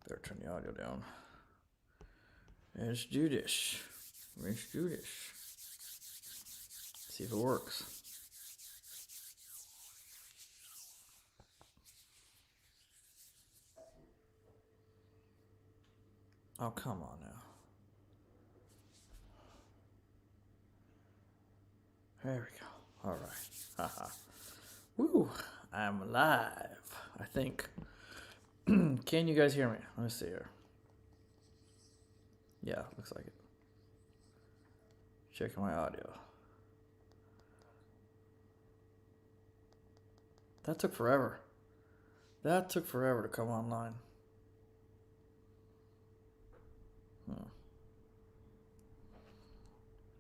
Better turn the audio down. Let's do this. Let's do this. See if it works. Oh, come on now. There we go. All right. Haha. Woo! I'm live. I think. Can you guys hear me? Let me see here. Yeah, looks like it. Checking my audio. That took forever. That took forever to come online.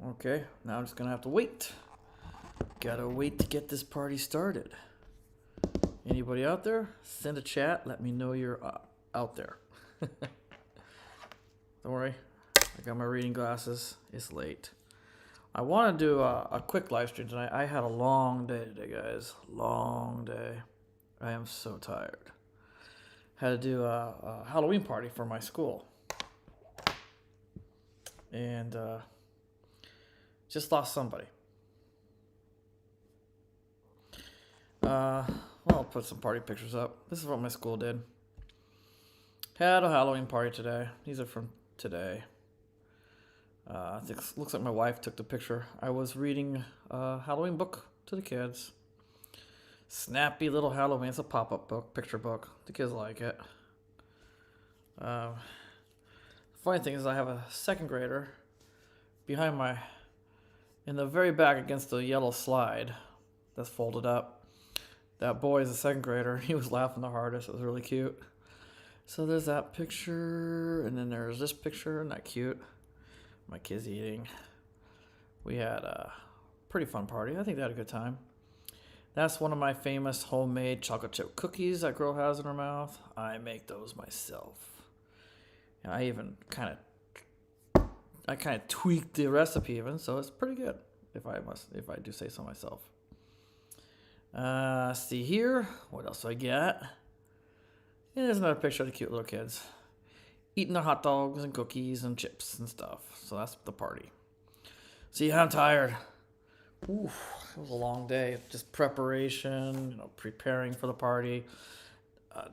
Okay, now I'm just gonna have to wait. Gotta wait to get this party started. Anybody out there? Send a chat. Let me know you're out there. Don't worry. I got my reading glasses. It's late. I want to do a quick live stream tonight. I had a long day today, guys. Long day. I am so tired. Had to do a Halloween party for my school. And just lost somebody. Well, I'll put some party pictures up. This is what my school did. Had a Halloween party today. These are from today. I think it looks like my wife took the picture. I was reading a Halloween book to the kids. Snappy little Halloween. It's a pop-up book, picture book. The kids like it. The funny thing is I have a second grader behind in the very back against the yellow slide that's folded up. That boy is a second grader. He was laughing the hardest. It was really cute. So there's that picture, and then there's this picture, and that cute. My kids eating. We had a pretty fun party. I think they had a good time. That's one of my famous homemade chocolate chip cookies that girl has in her mouth. I make those myself. And I even kind of tweaked the recipe even, so it's pretty good if I do say so myself. See here. What else do I get? And there's another picture of the cute little kids eating their hot dogs and cookies and chips and stuff. So that's the party. See, I'm tired. Oof, it was a long day. Just preparation, preparing for the party,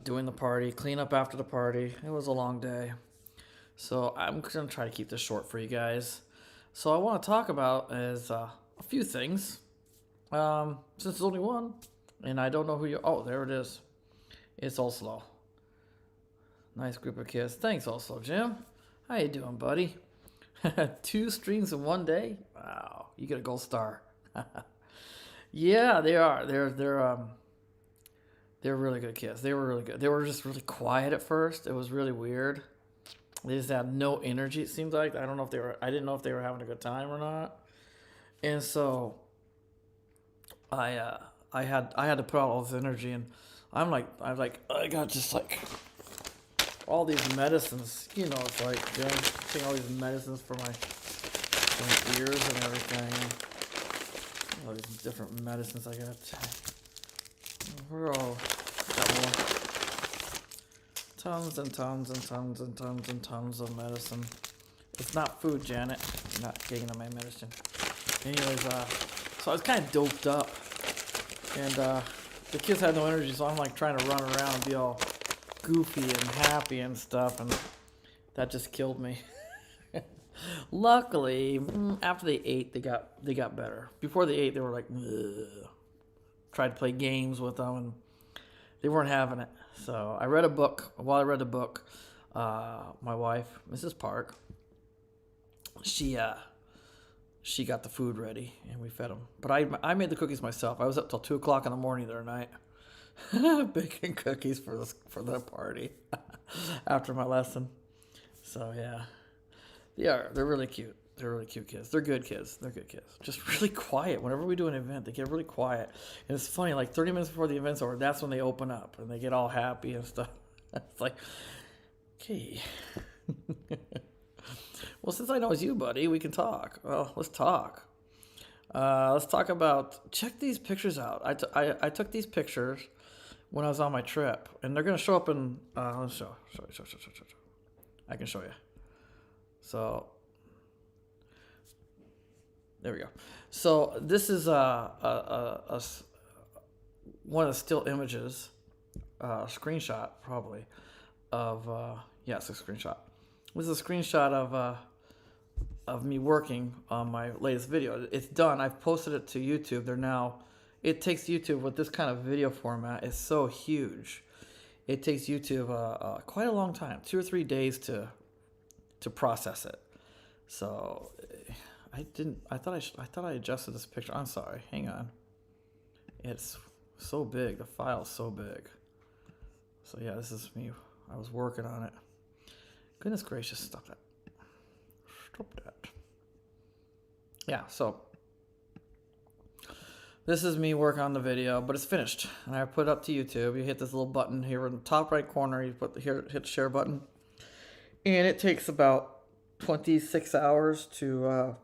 doing the party, clean up after the party. It was a long day. So I'm going to try to keep this short for you guys. So I want to talk about is a few things. Since there's only one, and I don't know who you... Oh, there it is. It's Oslo. Nice group of kids. Thanks, Oslo Jim. How you doing, buddy? 2 streams in one day? Wow, you get a gold star. Yeah, they are. They're really good kids. They were really good. They were just really quiet at first. It was really weird. They just had no energy. It seemed like I didn't know if they were having a good time or not. And so I had to put out all this energy, and I got just like all these medicines. It's like taking all these medicines for my ears and everything. All these different medicines I got. We're all got more. Tons and tons and tons and tons and tons of medicine. It's not food, Janet. I'm not taking on my medicine. Anyways, so I was kind of doped up. And the kids had no energy, so I'm like trying to run around and be all goofy and happy and stuff, and that just killed me. Luckily, after they ate, they got better. Before they ate, they were like, ugh. Tried to play games with them, and they weren't having it. So I read a book. While I read the book, my wife, Mrs. Park, she got the food ready, and we fed them. But I made the cookies myself. I was up till 2 o'clock in the morning the other night, baking cookies for the party after my lesson. So yeah, they're really cute. They're really cute kids. They're good kids. They're good kids. Just really quiet. Whenever we do an event, they get really quiet. And it's funny, like 30 minutes before the event's over, that's when they open up and they get all happy and stuff. It's like, okay. Well, since I know it's you, buddy, we can talk. Well, let's talk. Let's talk about... Check these pictures out. I took these pictures when I was on my trip, and they're gonna show up in. Let's show. I can show you. So there we go. So this is one of the still images, screenshot probably of it's a screenshot. This is a screenshot of me working on my latest video. It's done. I've posted it to YouTube. It takes YouTube with this kind of video format. It's so huge. It takes YouTube quite a long time, 2 or 3 days to process it. So I thought I adjusted this picture. I'm sorry. Hang on. It's so big. The file's so big. So yeah, this is me. I was working on it. Goodness gracious, stop that. Stop that. Yeah, so this is me working on the video, but it's finished. And I put it up to YouTube. You hit this little button here in the top right corner. You hit the share button. And it takes about 26 hours to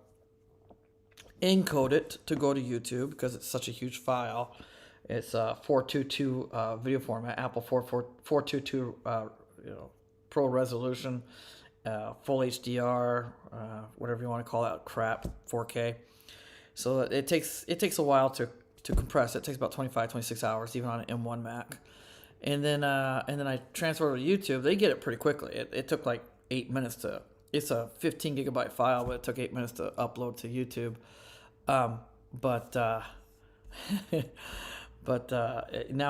encode it to go to YouTube because it's such a huge file. It's 422 video format, Apple 422 Pro resolution, full HDR, whatever you want to call that crap, 4K. So it takes a while to compress. It takes about 26 hours, even on an M1 Mac. And then I transfer it to YouTube. They get it pretty quickly. It took like 8 minutes to. It's a 15 gigabyte file, but it took 8 minutes to upload to YouTube. Now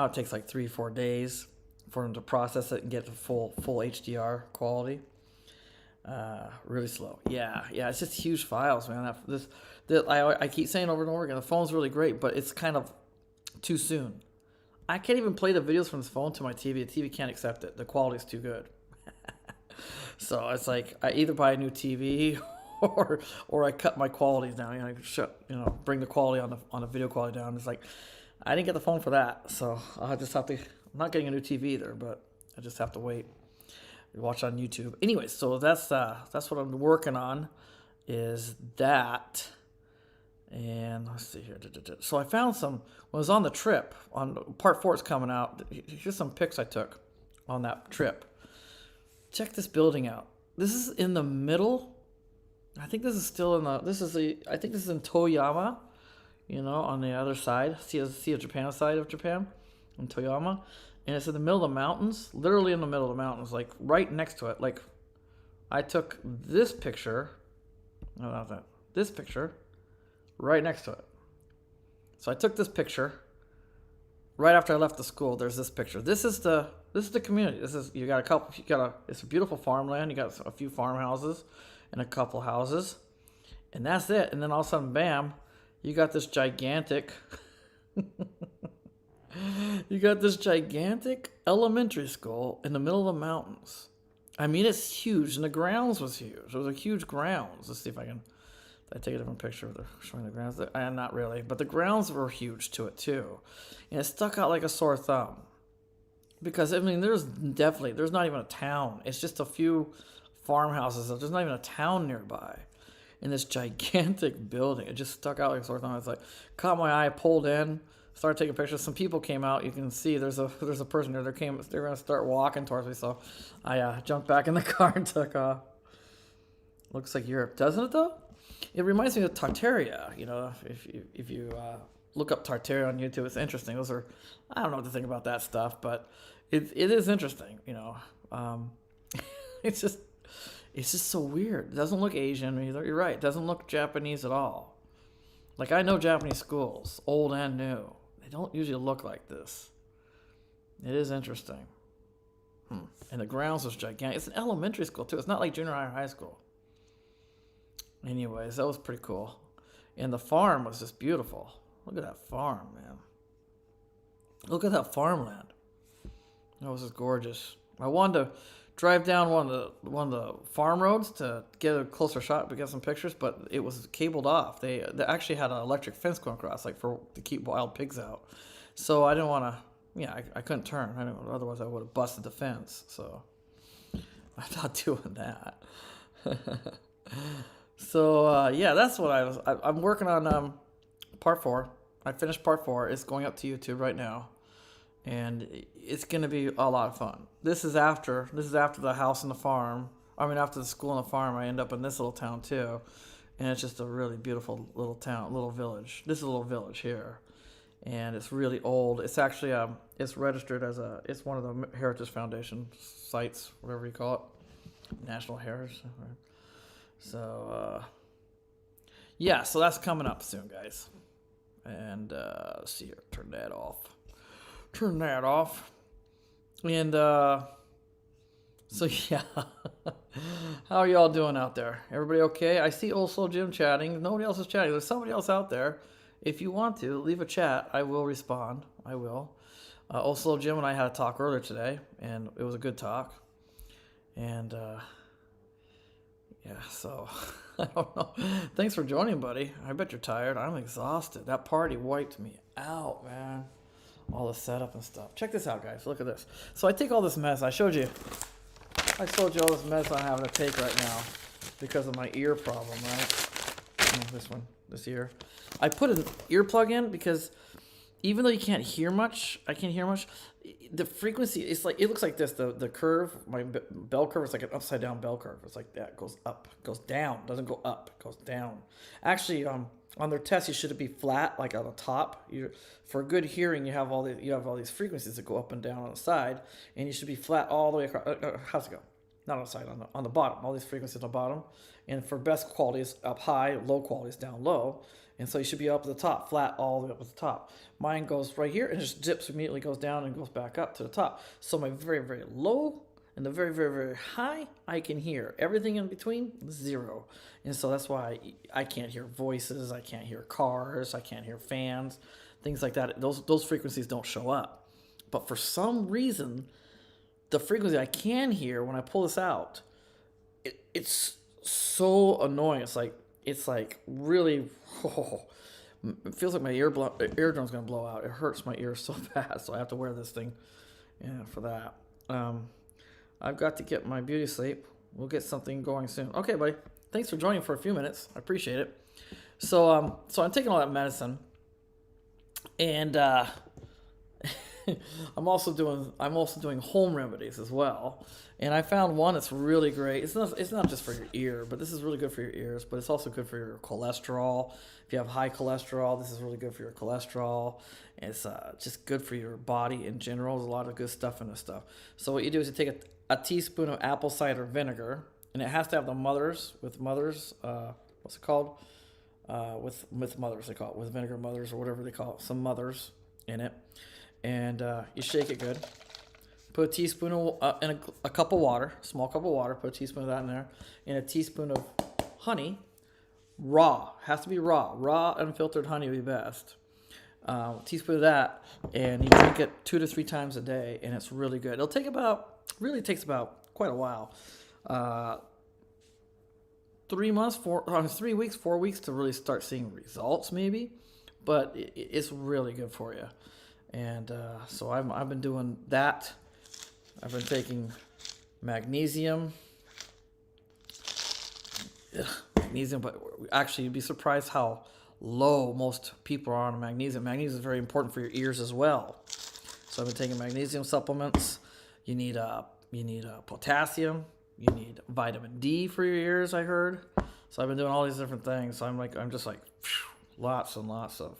it takes like 3-4 days for them to process it and get the full HDR quality. Really slow. Yeah, it's just huge files, man. I keep saying over and over again, the phone's really great, but it's kind of too soon. I can't even play the videos from this phone to my TV. The TV can't accept it. The quality's too good. So it's like I either buy a new TV or I cut my qualities down. Bring the quality on the video quality down. It's like I didn't get the phone for that, so I'll just have to. I'm not getting a new TV either, but I just have to wait. Watch on YouTube. Anyway, so that's what I'm working on, is that. And let's see here. So I found some when I was on the trip. On part 4 is coming out. Here's some pics I took on that trip. Check this building out. This is in the middle. I think this is still in the. I think this is in Toyama. On the other side. See a Japan side of Japan, in Toyama. And it's in the middle of the mountains, literally in the middle of the mountains, like right next to it. Like, I took this picture, this picture, right next to it. So I took this picture right after I left the school. There's this picture. This is the community. It's a beautiful farmland. You got a few farmhouses and a couple houses, and that's it. And then all of a sudden, bam, you got this gigantic. You got this gigantic elementary school in the middle of the mountains. I mean, it's huge, and the grounds was huge. It was a huge grounds. Let's see if I can. Did I take a different picture of showing the grounds? Not really, but the grounds were huge to it too, and it stuck out like a sore thumb. Because there's not even a town. It's just a few farmhouses. There's not even a town nearby. In this gigantic building, it just stuck out like a sore thumb. It's like caught my eye, pulled in. Started taking pictures. Some people came out. You can see there's a person there. They're going to start walking towards me. So I jumped back in the car and took off. Looks like Europe, doesn't it though? It reminds me of Tartaria. If you look up Tartaria on YouTube, it's interesting. I don't know what to think about that stuff, but it is interesting. It's just so weird. It doesn't look Asian either. You're right. It doesn't look Japanese at all. Like I know Japanese schools, old and new. They don't usually look like this. It is interesting. And the grounds was gigantic. It's an elementary school too. It's not like junior high or high school. Anyways, that was pretty cool. And the farm was just beautiful. Look at that farm, man. Look at that farmland. That was just gorgeous. I wanted to drive down one of the farm roads to get a closer shot to get some pictures, but it was cabled off. They actually had an electric fence going across, like to keep wild pigs out. So I didn't want to. Yeah, I couldn't turn. Otherwise, I would have busted the fence. So I'm not doing that. So that's what I'm working on. Part 4. I finished part 4. It's going up to YouTube right now, and it's gonna be a lot of fun. This is after the house and the farm. I mean, after the school and the farm, I end up in this little town too, and it's just a really beautiful little town, little village. This is a little village here, and it's really old. It's actually it's registered as it's one of the Heritage Foundation sites, whatever you call it, National Heritage. So yeah, so that's coming up soon, guys. And let's see here, turn that off. And so yeah, how are y'all doing out there? Everybody okay? I see Old Slow Jim chatting. Nobody else is chatting. There's somebody else out there. If you want to leave a chat, I will respond. I will. Old Slow Jim and I had a talk earlier today, and it was a good talk. And yeah, so I don't know. Thanks for joining, buddy. I bet you're tired. I'm exhausted. That party wiped me out, man. All the setup and stuff. Check this out, guys. Look at this. So I take all this mess. I showed you all this mess I'm having to take right now because of my ear problem, right? This ear. I put an earplug in because even though you can't hear much, I can't hear much. The frequency, it looks like this. The curve, my bell curve is like an upside down bell curve. It's like that. It goes up, goes down. Doesn't go up. It goes down. Actually, on their test, you should be flat, like on the top. For good hearing, you have all these frequencies that go up and down on the side, and you should be flat all the way across. How's it go? Not on the side, on the bottom. All these frequencies on the bottom, and for best quality is up high, low quality is down low, and so you should be up at the top, flat all the way up at the top. Mine goes right here and just dips immediately, goes down and goes back up to the top. So my very, very low and the very, very, very high, I can hear. Everything in between, zero. And so that's why I can't hear voices, I can't hear cars, I can't hear fans, things like that. Those frequencies don't show up. But for some reason, the frequency I can hear when I pull this out, it's so annoying. It's like really, it feels like my eardrum's gonna blow out. It hurts my ears so bad, so I have to wear this thing, for that. I've got to get my beauty sleep. We'll get something going soon. Okay, buddy. Thanks for joining for a few minutes. I appreciate it. So I'm taking all that medicine, and I'm also doing home remedies as well. And I found one that's really great. It's not just for your ear, but this is really good for your ears, but it's also good for your cholesterol. If you have high cholesterol, this is really good for your cholesterol. It's just good for your body in general. There's a lot of good stuff in this stuff. So what you do is you take a teaspoon of apple cider vinegar, and it has to have the what's it called? With mothers, they call it, with vinegar mothers or whatever they call it, some mothers in it. And you shake it good. Put a teaspoon in a cup of water, small cup of water. Put a teaspoon of that in there, and a teaspoon of honey, raw. Has to be raw. Raw unfiltered honey would be best. A teaspoon of that, and you drink it 2 to 3 times a day, and it's really good. Really takes about quite a while. 3 months, 3 weeks, 4 weeks to really start seeing results, maybe. But it's really good for you. And so I've been doing that. I've been taking magnesium. But actually, you'd be surprised how low most people are on magnesium. Magnesium is very important for your ears as well. So I've been taking magnesium supplements. You need potassium. You need vitamin D for your ears, I heard. So I've been doing all these different things. So I'm just like, lots and lots of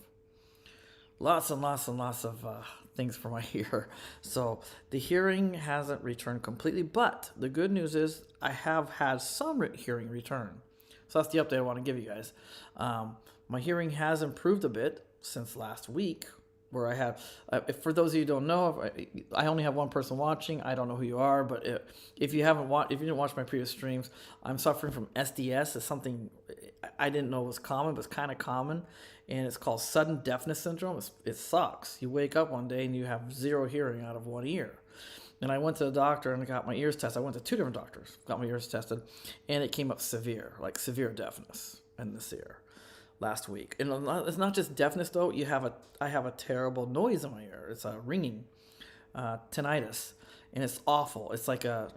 things for my ear. So the hearing hasn't returned completely, but the good news is I have had some hearing return. So that's the update I want to give you guys. My hearing has improved a bit since last week, where I have, for those of you who don't know, I only have one person watching. I don't know who you are, but if you didn't watch my previous streams, I'm suffering from SDS. It's something I didn't know was common, but it's kind of common, and it's called sudden deafness syndrome. It sucks. You wake up one day and you have zero hearing out of one ear. And I went to the doctor and got my ears tested. I went to 2 different doctors, got my ears tested, and it came up severe deafness in this ear last week. And it's not just deafness though. I have a terrible noise in my ear. It's a ringing, tinnitus, and it's awful. It's like a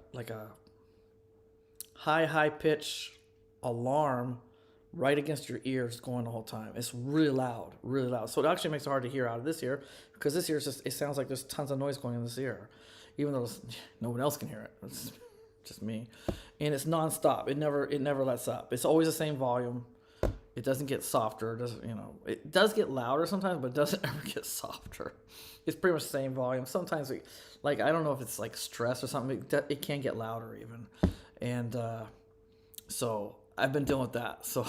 high pitch alarm right against your ears going the whole time. It's really loud, really loud. So it actually makes it hard to hear out of this ear because this ear is just, it sounds like there's tons of noise going in this ear, even though no one else can hear it. It's just me. And it's nonstop. It never lets up. It's always the same volume. It doesn't get softer. It doesn't, it does get louder sometimes, but it doesn't ever get softer. It's pretty much the same volume. Sometimes, I don't know if it's like stress or something. It can get louder even. And so I've been dealing with that. So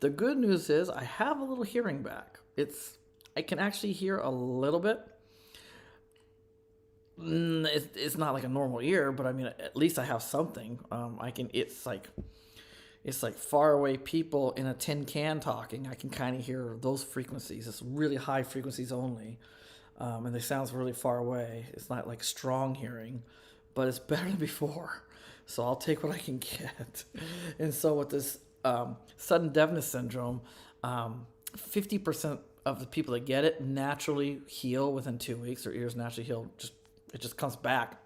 the good news is I have a little hearing back. I can actually hear a little bit. It's not like a normal ear, but I mean, at least I have something. It's like far away people in a tin can talking. I can kind of hear those frequencies. It's really high frequencies only. And they sound really far away. It's not like strong hearing, but it's better than before. So I'll take what I can get. And so with this sudden deafness syndrome, 50% of the people that get it naturally heal within 2 weeks. Their ears naturally heal. It just comes back.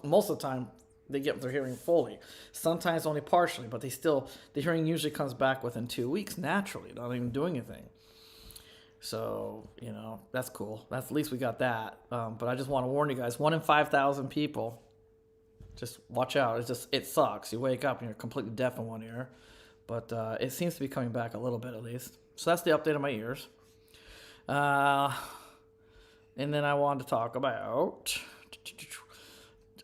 Most of the time, they get their hearing fully. Sometimes only partially, but the hearing usually comes back within 2 weeks naturally, not even doing anything. So, that's cool. At least we got that. But I just want to warn you guys, 1 in 5,000 people, just watch out. It sucks. You wake up and you're completely deaf in one ear. But it seems to be coming back a little bit at least. So that's the update on my ears. And then I wanted to talk about...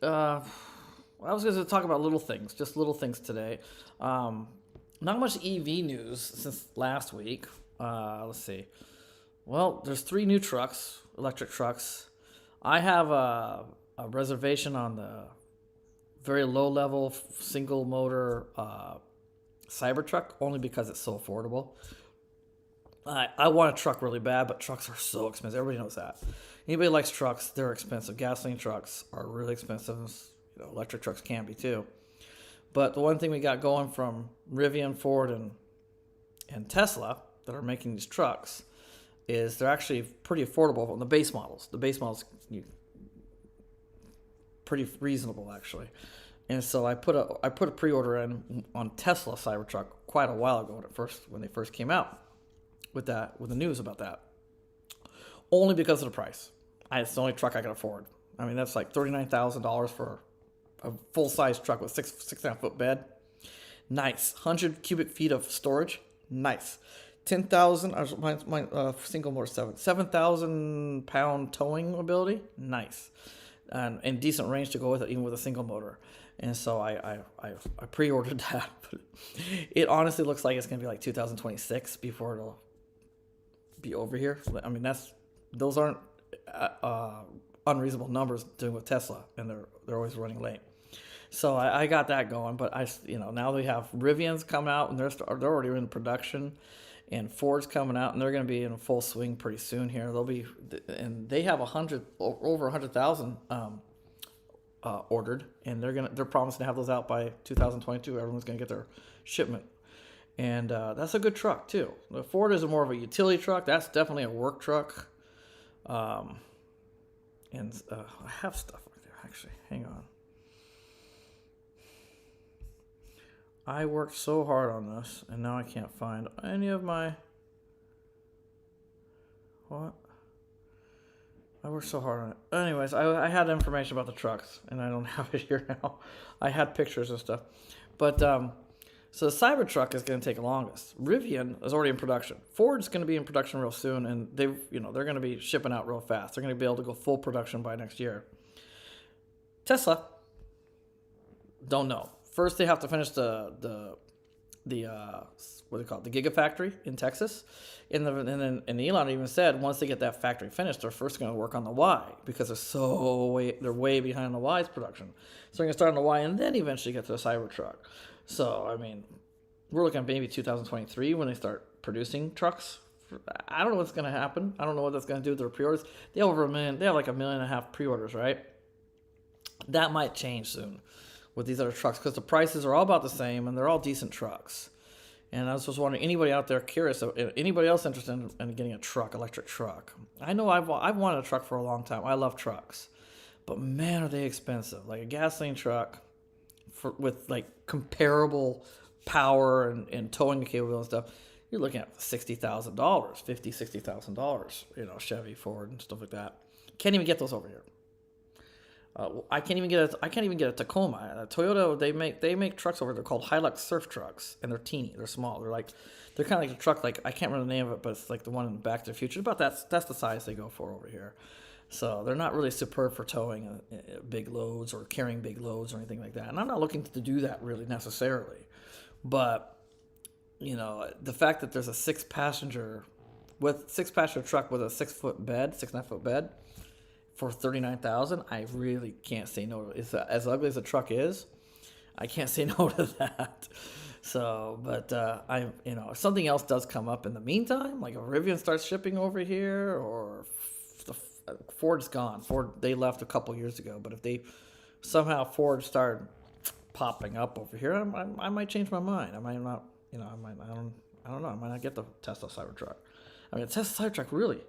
I was going to talk about little things, just little things today. Not much EV news since last week. Let's see. Well, there's 3 new trucks, electric trucks. I have a reservation on the very low-level single-motor Cybertruck only because it's so affordable. I want a truck really bad, but trucks are so expensive. Everybody knows that. Anybody likes trucks, they're expensive. Gasoline trucks are really expensive. Electric trucks can be too. But the one thing we got going from Rivian, Ford, and Tesla that are making these trucks is they're actually pretty affordable on the base models. The base models pretty reasonable actually. And so I put a pre-order in on Tesla Cybertruck quite a while ago when they first came out with the news about that. Only because of the price. It's the only truck I can afford. I mean, that's like $39,000 for a full-size truck with 6.5 foot bed. Nice. 100 cubic feet of storage. Nice. 10,000, my single motor 7,000 pound towing ability. Nice. And decent range to go with it, even with a single motor. And so I pre-ordered that. But it honestly looks like it's going to be like 2026 before it'll be over here. I mean, those aren't unreasonable numbers doing with Tesla, and they're always running late. So I got that going, but now they have Rivians come out, and they're already in production, and Ford's coming out, and they're going to be in full swing pretty soon here. And they have over 100,000 ordered, and they're promising to have those out by 2022. Everyone's going to get their shipment, and that's a good truck too. The Ford is more of a utility truck. That's definitely a work truck. And I have stuff right there actually. Hang on. I worked so hard on this, and now I can't find any of my... What? I worked so hard on it. Anyways, I had information about the trucks, and I don't have it here now. I had pictures and stuff. But, so the Cybertruck is going to take the longest. Rivian is already in production. Ford's going to be in production real soon, and they're going to be shipping out real fast. They're going to be able to go full production by next year. Tesla, don't know. First, they have to finish the what do they call it? The Gigafactory in Texas. And Elon even said once they get that factory finished, they're first going to work on the Y because they're way behind the Y's production. So they're going to start on the Y and then eventually get to the Cybertruck. So I mean, we're looking at maybe 2023 when they start producing trucks. I don't know what's going to happen. I don't know what that's going to do with their pre-orders. They have over 1 million. They have like 1.5 million pre-orders, right? That might change soon with these other trucks because the prices are all about the same and they're all decent trucks. And I was just wondering, anybody out there curious, anybody else interested in getting a truck, electric truck? I know I've wanted a truck for a long time. I love trucks, but man, are they expensive! Like a gasoline truck with like comparable power and towing capability and stuff, you're looking at $60,000, $60,000, Chevy, Ford, and stuff like that. Can't even get those over here. I can't even get a Tacoma. Toyota, they make trucks over there called Hilux surf trucks, and they're teeny, they're small. They're kind of like a truck, like I can't remember the name of it, but it's like the one in Back to the Future. About that's the size they go for over here. So they're not really superb for towing big loads or carrying big loads or anything like that. And I'm not looking to do that really necessarily, but the fact that there's a six passenger truck with a 6.5-foot bed for $39,000, I really can't say no. It's as ugly as the truck is, I can't say no to that. So, but if something else does come up in the meantime, like if Rivian starts shipping over here, or Ford's gone. They left a couple years ago, but if they somehow Ford started popping up over here, I might change my mind. I might not. I don't know. I might not get the Tesla Cybertruck. I mean, the Tesla Cybertruck really.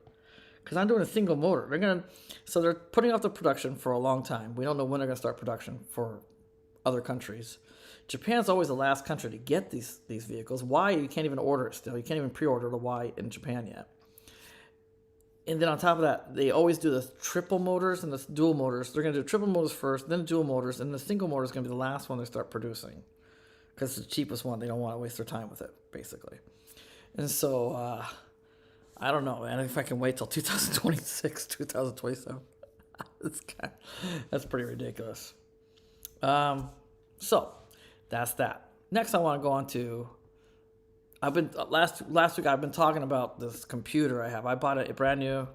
Because I'm doing a single motor. They're putting off the production for a long time. We don't know when they're going to start production for other countries. Japan's always the last country to get these vehicles. Why? You can't even order it still. You can't even pre-order the Y in Japan yet. And then on top of that, they always do the triple motors and the dual motors. They're going to do triple motors first, then dual motors, and the single motor is going to be the last one they start producing. Because it's the cheapest one. They don't want to waste their time with it, basically. And so, I don't know, man. If I can wait till 2026, 2027, that's pretty ridiculous. So that's that. Next, I want to go on to. Last week I've been talking about this computer I have. I bought a brand new.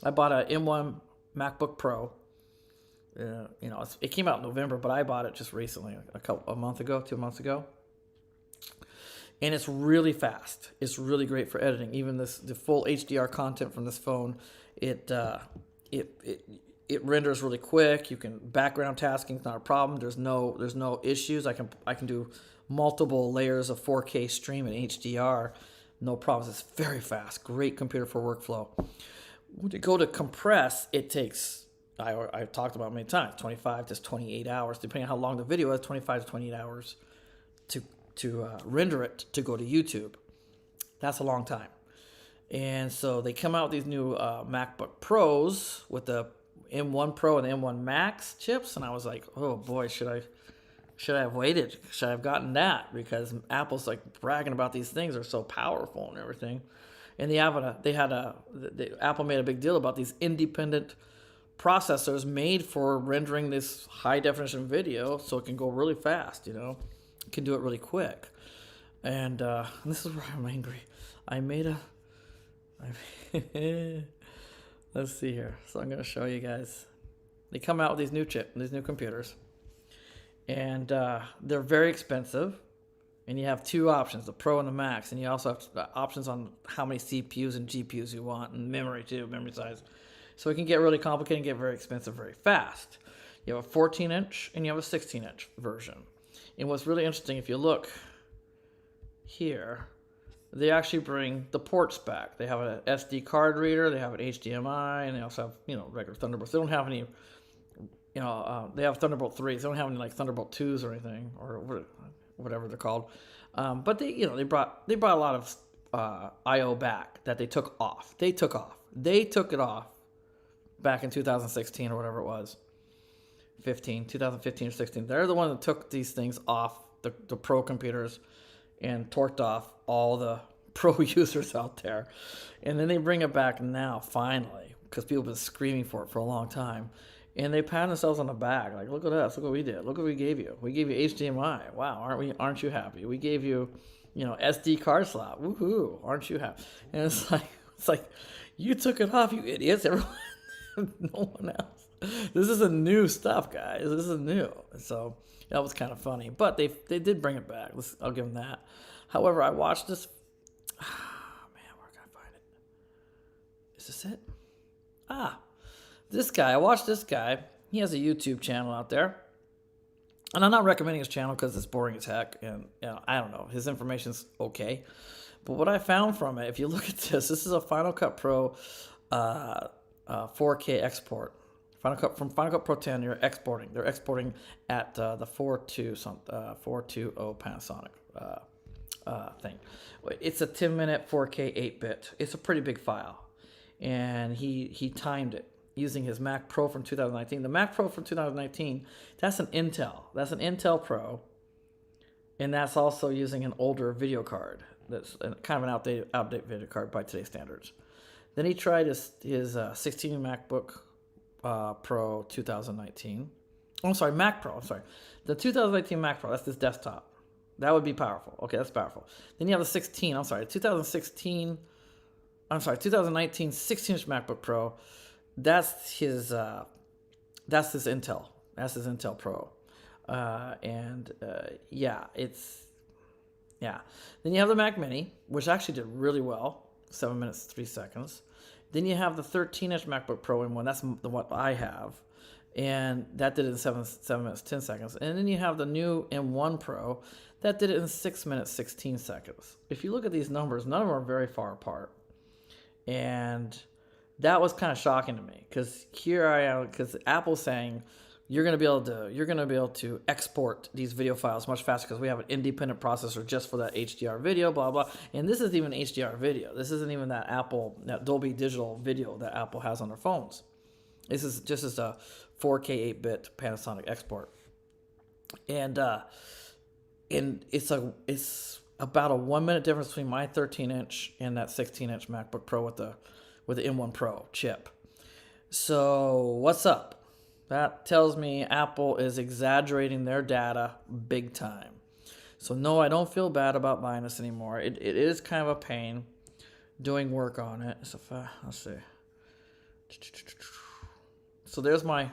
I bought a M1 MacBook Pro. It came out in November, but I bought it just recently, 2 months ago. And it's really fast. It's really great for editing. Even the full HDR content from this phone, it renders really quick. You can background tasking is not a problem. There's no issues. I can do multiple layers of 4K stream in HDR, no problems. It's very fast. Great computer for workflow. When you go to compress, it takes. I've talked about it many times, 25 to 28 hours, depending on how long the video is, 25 to 28 hours to render it to go to YouTube. That's a long time. And so they come out with these new MacBook Pros with the M1 Pro and the M1 Max chips, and I was like, oh boy, should I have waited? Should I have gotten that? Because Apple's like bragging about these things are so powerful and everything. And Apple made a big deal about these independent processors made for rendering this high definition video, so it can go really fast. It can do it really quick. And this is where I'm angry. Let's see here. So I'm going to show you guys. They come out with these new computers, and they're very expensive. And you have two options, the Pro and the Max, and you also have options on how many CPUs and GPUs you want, and memory too, memory size. So it can get really complicated and get very expensive very fast. You have a 14-inch and you have a 16-inch version. And what's really interesting, if you look here, they actually bring the ports back. They have an SD card reader, they have an HDMI, and they also have, regular Thunderbolts. They don't have any, they have Thunderbolt 3s. They don't have any like Thunderbolt 2s or anything, or whatever they're called. But they brought a lot of I/O back that they took off. They took it off back in 2016 or whatever it was. 2015 or 16. They're the one that took these things off the Pro computers and torqued off all the Pro users out there. And then they bring it back now, finally, because people have been screaming for it for a long time. And they pat themselves on the back, like, look at us, look what we did, look what we gave you. We gave you HDMI. Wow, aren't you happy? We gave you, SD card slot. Woohoo, aren't you happy? And it's like, you took it off, you idiots. Everyone, no one else. This is a new stuff, guys. This is new. So that was kind of funny. But they did bring it back. I'll give them that. However, I watched this. Man, where can I find it? Is this it? This guy. I watched this guy. He has a YouTube channel out there. And I'm not recommending his channel because it's boring as heck. And I don't know. His information's okay. But what I found from it, if you look at this is a Final Cut Pro 4K export. Final Cut Pro 10, you're exporting. They're exporting at the 420 Panasonic thing. It's a 10-minute 4K 8-bit. It's a pretty big file, and he timed it using his Mac Pro from 2019. The Mac Pro from 2019, that's an Intel. That's an Intel Pro, and that's also using an older video card. That's kind of an outdated video card by today's standards. Then he tried his 16 MacBook Pro 2019. Oh, I'm sorry, Mac Pro. I'm sorry. The 2019 Mac Pro, that's this desktop. That would be powerful. Okay, that's powerful. Then you have the 16, 2019 16-inch MacBook Pro. That's his Intel. That's his Intel Pro. Then you have the Mac Mini, which actually did really well, 7 minutes 3 seconds. Then you have the 13-inch MacBook Pro M1. That's the one I have, and that did it in 7 minutes 10 seconds. And then you have the new M1 Pro that did it in 6 minutes 16 seconds. If you look at these numbers, none of them are very far apart, and that was kind of shocking to me because here I am, because Apple's saying you're going to be able to export these video files much faster because we have an independent processor just for that HDR video, blah blah. And this isn't even HDR video. This isn't even that Dolby Digital video that Apple has on their phones. This is just as a 4K 8-bit Panasonic export, and it's about a 1 minute difference between my 13-inch and that 16-inch MacBook Pro with the M1 Pro chip. So what's up? That tells me Apple is exaggerating their data big time. So no, I don't feel bad about buying this anymore. It is kind of a pain doing work on it. So let's see. So this is what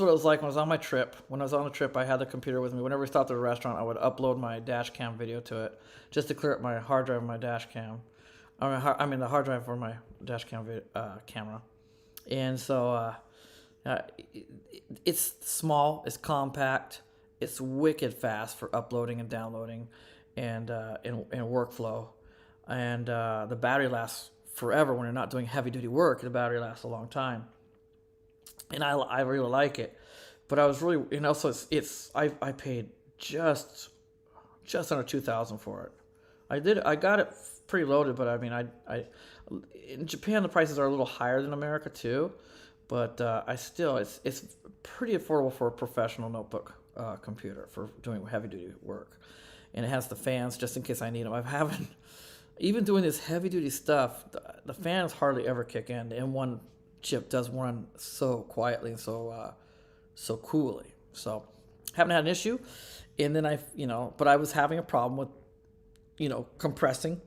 it was like when I was on my trip. When I was on the trip, I had the computer with me. Whenever we stopped at a restaurant, I would upload my dash cam video to it just to clear up my hard drive of my dash cam. The hard drive for my dash cam camera. And so it's small, it's compact, it's wicked fast for uploading and downloading and workflow. And the battery lasts forever when you're not doing heavy duty work. The battery lasts a long time. And I really like it. But I was really, so I paid just under $2,000 for it. I got it pretty loaded, but I mean, in Japan the prices are a little higher than America too, but it's pretty affordable for a professional notebook computer for doing heavy duty work, and it has the fans just in case I need them. I haven't even doing this heavy duty stuff. The fans hardly ever kick in. The M1 chip does run so quietly and so coolly. So haven't had an issue, and then but I was having a problem with compressing,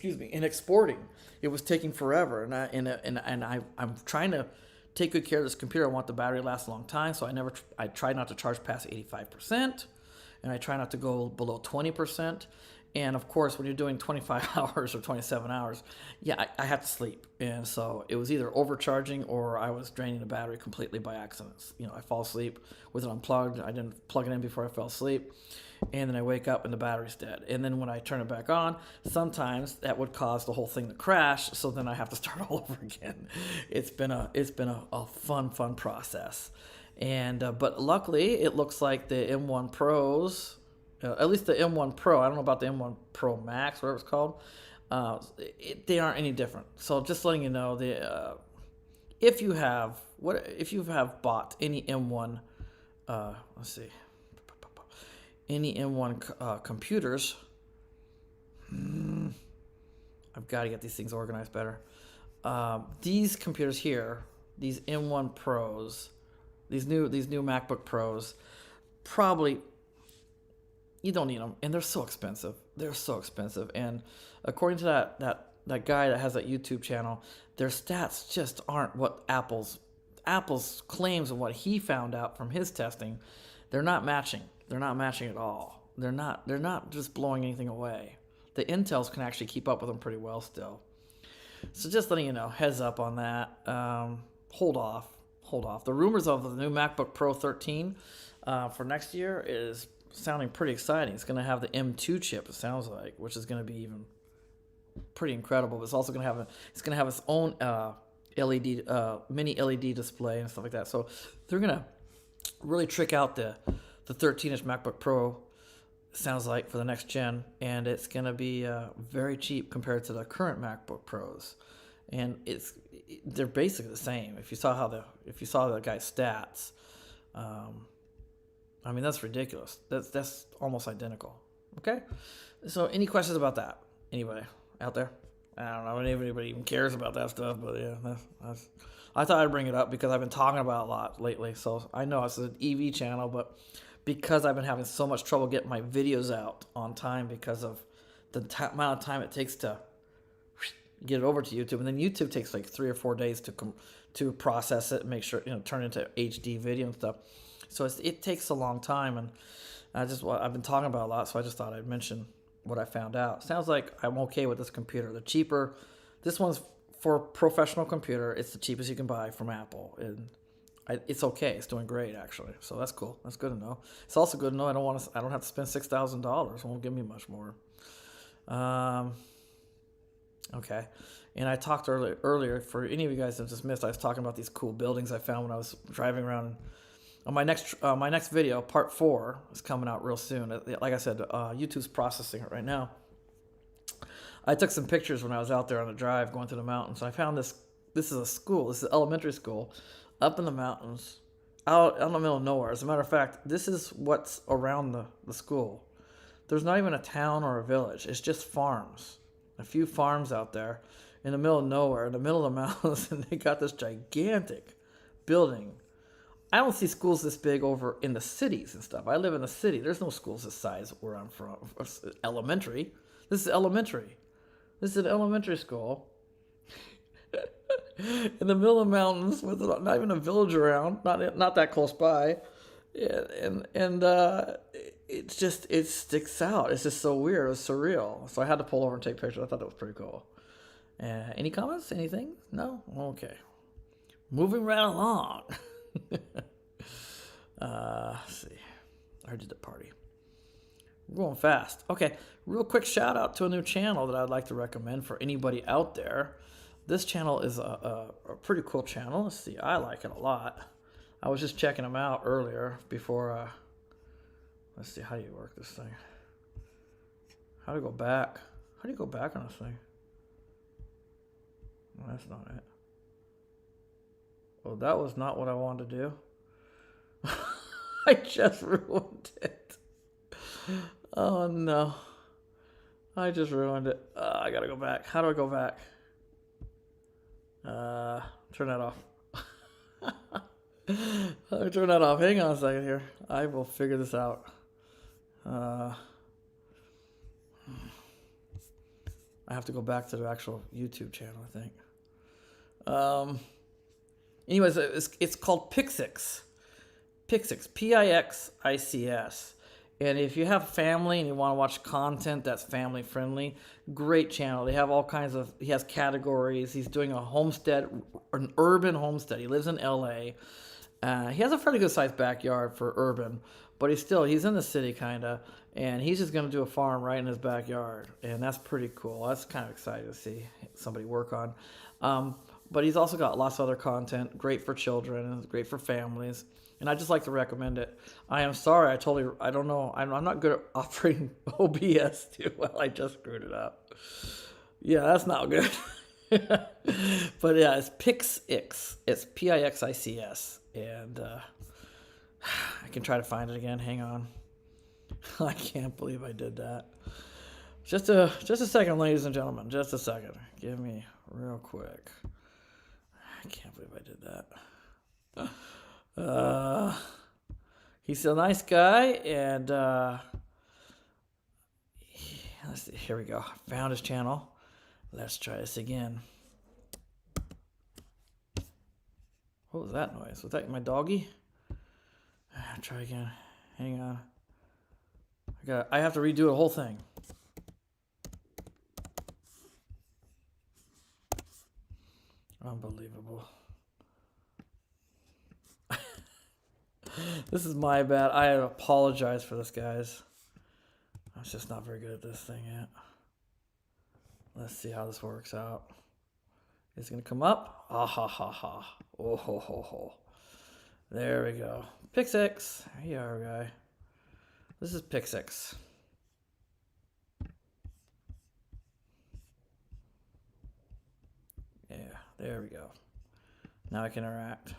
and exporting. It was taking forever, and I'm trying to take good care of this computer. I want the battery to last a long time, so I try not to charge past 85%, and I try not to go below 20%. And of course, when you're doing 25 hours or 27 hours, I have to sleep. And so it was either overcharging or I was draining the battery completely by accident. I fall asleep with it unplugged. I didn't plug it in before I fell asleep. And then I wake up and the battery's dead. And then when I turn it back on, sometimes that would cause the whole thing to crash. So then I have to start all over again. It's been a fun process. And but luckily, it looks like the M1 Pros. At least the M1 Pro, I don't know about the M1 Pro Max, whatever it's called. They aren't any different. So just letting you know, if you have bought any M1, any M1 computers, I've got to get these things organized better. These computers here, these M1 Pros, these new MacBook Pros, probably. You don't need them, and they're so expensive. And according to that guy that has that YouTube channel, their stats just aren't what Apple's claims of what he found out from his testing. They're not matching. They're not matching at all. They're not just blowing anything away. The Intels can actually keep up with them pretty well still. So just letting you know, heads up on that. Hold off. The rumors of the new MacBook Pro 13 for next year is sounding pretty exciting. It's going to have the M2 chip, it sounds like, which is going to be even pretty incredible. But it's also going to have its own LED mini LED display and stuff like that. So they're going to really trick out the 13-inch MacBook Pro sounds like, for the next gen, and it's going to be very cheap compared to the current MacBook Pros, and they're basically the same. If you saw the guy's stats, I mean, that's ridiculous. That's almost identical. Okay, so any questions about that? Anybody out there? I don't know if anybody even cares about that stuff, but yeah, I thought I'd bring it up because I've been talking about it a lot lately. So I know it's an EV channel, but because I've been having so much trouble getting my videos out on time because of the amount of time it takes to get it over to YouTube, and then YouTube takes like 3 or 4 days to process it and make sure, turn it into HD video and stuff. So it takes a long time, and I've been talking about it a lot, so I just thought I'd mention what I found out. Sounds like I'm okay with this computer. The cheaper, this one's for a professional computer. It's the cheapest you can buy from Apple, and it's okay. It's doing great actually. So that's cool. That's good to know. It's also good to know I don't have to spend $6,000. It won't give me much more. Okay. And I talked earlier for any of you guys that just missed. I was talking about these cool buildings I found when I was driving around. On my next video, part 4, is coming out real soon. Like I said, YouTube's processing it right now. I took some pictures when I was out there on the drive going through the mountains. I found this. This is a school. This is elementary school up in the mountains, out in the middle of nowhere. As a matter of fact, this is what's around the school. There's not even a town or a village. It's just farms. A few farms out there in the middle of nowhere, in the middle of the mountains, and they got this gigantic building. I don't see schools this big over in the cities and stuff. I live in a city. There's no schools this size where I'm from. Elementary. This is elementary. This is an elementary school in the middle of the mountains with not even a village around, not that close by, and it sticks out. It's just so weird. It's surreal. So I had to pull over and take pictures. I thought that was pretty cool. Any comments? Anything? No? Okay. Moving right along. Let's see. I did the party. We're going fast. Okay, real quick shout out to a new channel that I'd like to recommend for anybody out there. This channel is a pretty cool channel. Let's see, I like it a lot. I was just checking them out earlier before. Let's see, how do you work this thing? How do you go back? How do you go back on this thing? No, that's not it. Well, that was not what I wanted to do. I just ruined it. Oh no. I just ruined it. I gotta go back. How do I go back? Turn that off. Turn that off. Hang on a second here. I will figure this out. I have to go back to the actual YouTube channel, I think. Anyways, it's called Pixix. Pixix, P-I-X-I-C-S. And if you have family and you want to watch content that's family friendly, great channel. They have all kinds of, he has categories. He's doing a homestead, an urban homestead. He lives in LA. He has a fairly good sized backyard for urban, but he's in the city kind of, and he's just going to do a farm right in his backyard. And that's pretty cool. That's kind of exciting to see somebody work on. But he's also got lots of other content, great for children, great for families. And I just like to recommend it. I am sorry, I don't know. I'm not good at operating OBS too well. I just screwed it up. Yeah, that's not good. But yeah, it's Pixix. It's P-I-X-I-C-S. And I can try to find it again. Hang on. I can't believe I did that. Just a second, ladies and gentlemen. Just a second. Give me real quick. I can't believe I did that. He's a nice guy, and let's see, here we go. Found his channel. Let's try this again. What was that noise? Was that my doggy? Try again. Hang on. I have to redo the whole thing. Unbelievable. This is my bad. I apologize for this, guys. I was just not very good at this thing yet. Let's see how this works out. Is it going to come up? Ah ha ha ha. Oh ho ho ho. There we go. Pixix. Here you are, guy. This is Pixix. There we go. Now I can interact.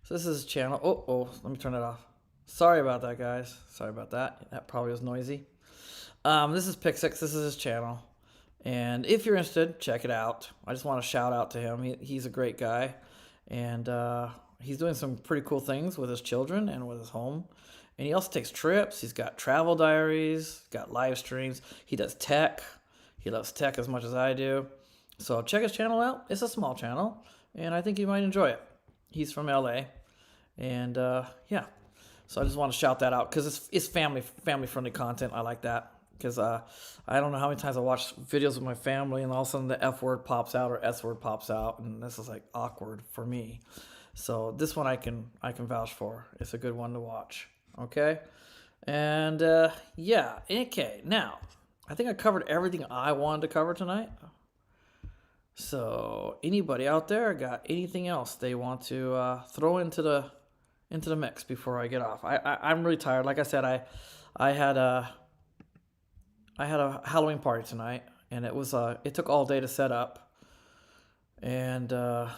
So this is his channel. Oh, let me turn it off. Sorry about that, guys. Sorry about that. That probably was noisy. This is Pixix. This is his channel. And if you're interested, check it out. I just want to shout out to him. He's a great guy. And he's doing some pretty cool things with his children and with his home. And he also takes trips. He's got travel diaries, got live streams. He does tech. He loves tech as much as I do. So check his channel out. It's a small channel, and I think you might enjoy it. He's from LA. And yeah. So I just want to shout that out because it's family friendly content. I like that. Because I don't know how many times I watch videos with my family and all of a sudden the F word pops out or S word pops out, and this is like awkward for me. So this one I can vouch for. It's a good one to watch. Okay, and yeah. Okay, now I think I covered everything I wanted to cover tonight. So anybody out there got anything else they want to throw into the mix before I get off? I'm really tired. Like I said, I had a Halloween party tonight, and it took all day to set up, and then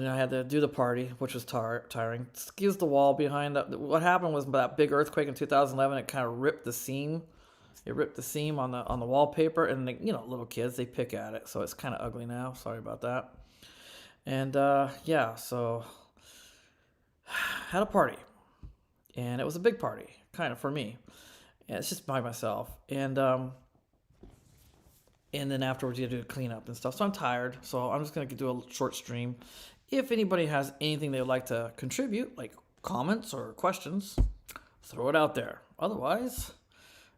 I had to do the party, which was tiring. Excuse the wall behind that. What happened was that big earthquake in 2011. It kind of ripped the seam. It ripped the seam on the wallpaper, and little kids, they pick at it, so it's kind of ugly now. Sorry about that. And yeah, so had a party, and it was a big party, kind of for me. Yeah, it's just by myself, and then afterwards you have to do cleanup and stuff. So I'm tired, so I'm just gonna do a short stream. If anybody has anything they would like to contribute, like comments or questions, throw it out there. Otherwise,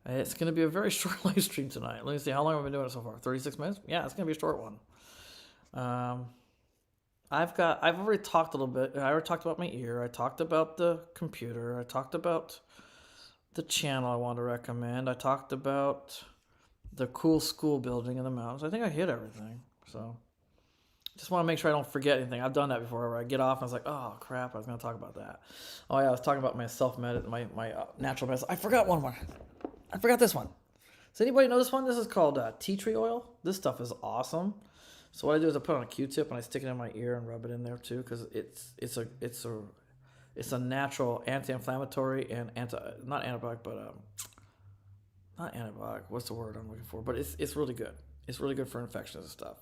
it's gonna be a very short live stream tonight. Let me see, how long have I been doing it so far? 36 minutes? Yeah, it's gonna be a short one. I've already talked a little bit. I already talked about my ear. I talked about the computer. I talked about the channel I want to recommend. I talked about the cool school building in the mountains. I think I hit everything. So just want to make sure I don't forget anything. I've done that before where I get off and I was like, oh crap, I was going to talk about that. Oh yeah, I was talking about my my natural medicine. I forgot one more. I forgot this one. Does anybody know this one? This is called tea tree oil. This stuff is awesome. So what I do is I put it on a Q-tip and I stick it in my ear and rub it in there too, because it's a natural anti-inflammatory and not antibiotic. What's the word I'm looking for? But it's really good. It's really good for infections and stuff.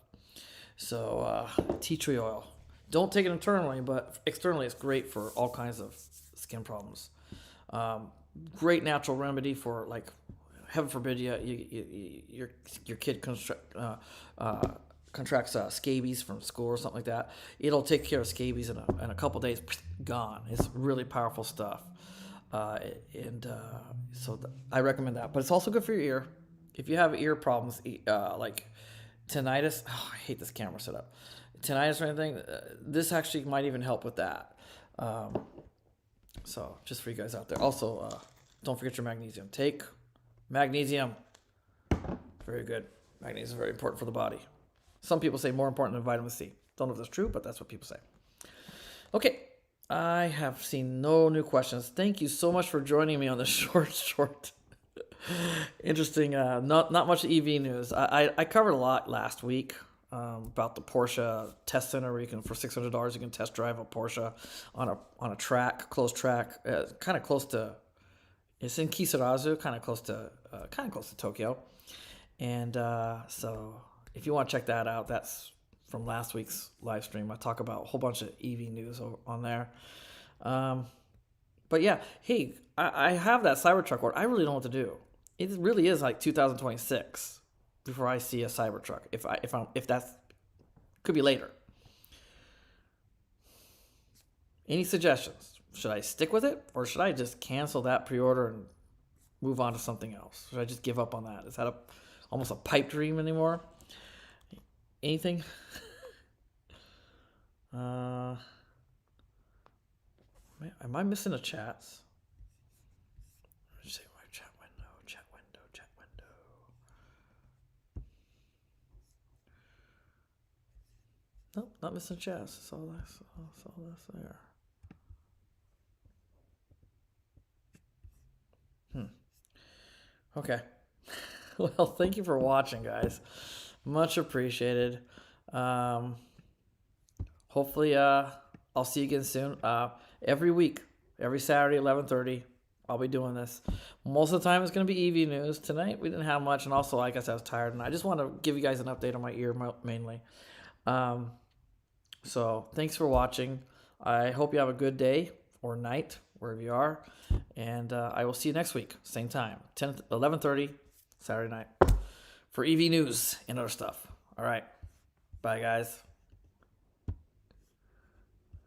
So tea tree oil. Don't take it internally, but externally it's great for all kinds of skin problems. Great natural remedy for, like, heaven forbid your kid contracts scabies from school or something like that. It'll take care of scabies in a couple days. Gone. It's really powerful stuff. So I recommend that. But it's also good for your ear. If you have ear problems, like tinnitus, I hate this camera setup. Tinnitus or anything, this actually might even help with that. So just for you guys out there. Also, don't forget your magnesium. Take magnesium. Very good. Magnesium is very important for the body. Some people say more important than vitamin C. Don't know if that's true, but that's what people say. Okay. I have seen no new questions. Thank you so much for joining me on this short, interesting, not much EV news. I covered a lot last week about the Porsche test center where you can, for $600, you can test drive a Porsche on a track, closed track, kind of close to, it's in Kisarazu, kind of close to Tokyo. And so if you want to check that out, that's from last week's live stream. I talk about a whole bunch of EV news on there. But yeah, hey, I have that Cybertruck order. I really don't know what to do. It really is like 2026 before I see a Cybertruck. If that's, could be later. Any suggestions? Should I stick with it, or should I just cancel that pre-order and move on to something else? Should I just give up on that? Is that almost a pipe dream anymore? Anything? Am I missing a chats? Let's see my chat window. Nope, not missing chats. It's all that's there. Okay. Well, thank you for watching, guys. Much appreciated. Hopefully, I'll see you again soon. Every week, every Saturday, 11:30, I'll be doing this. Most of the time, it's going to be EV news. Tonight, we didn't have much, and also, like I said, I was tired, and I just want to give you guys an update on my ear mainly. So, thanks for watching. I hope you have a good day or night, wherever you are, and I will see you next week, same time, 11:30, Saturday night, for EV news and other stuff. All right. Bye, guys.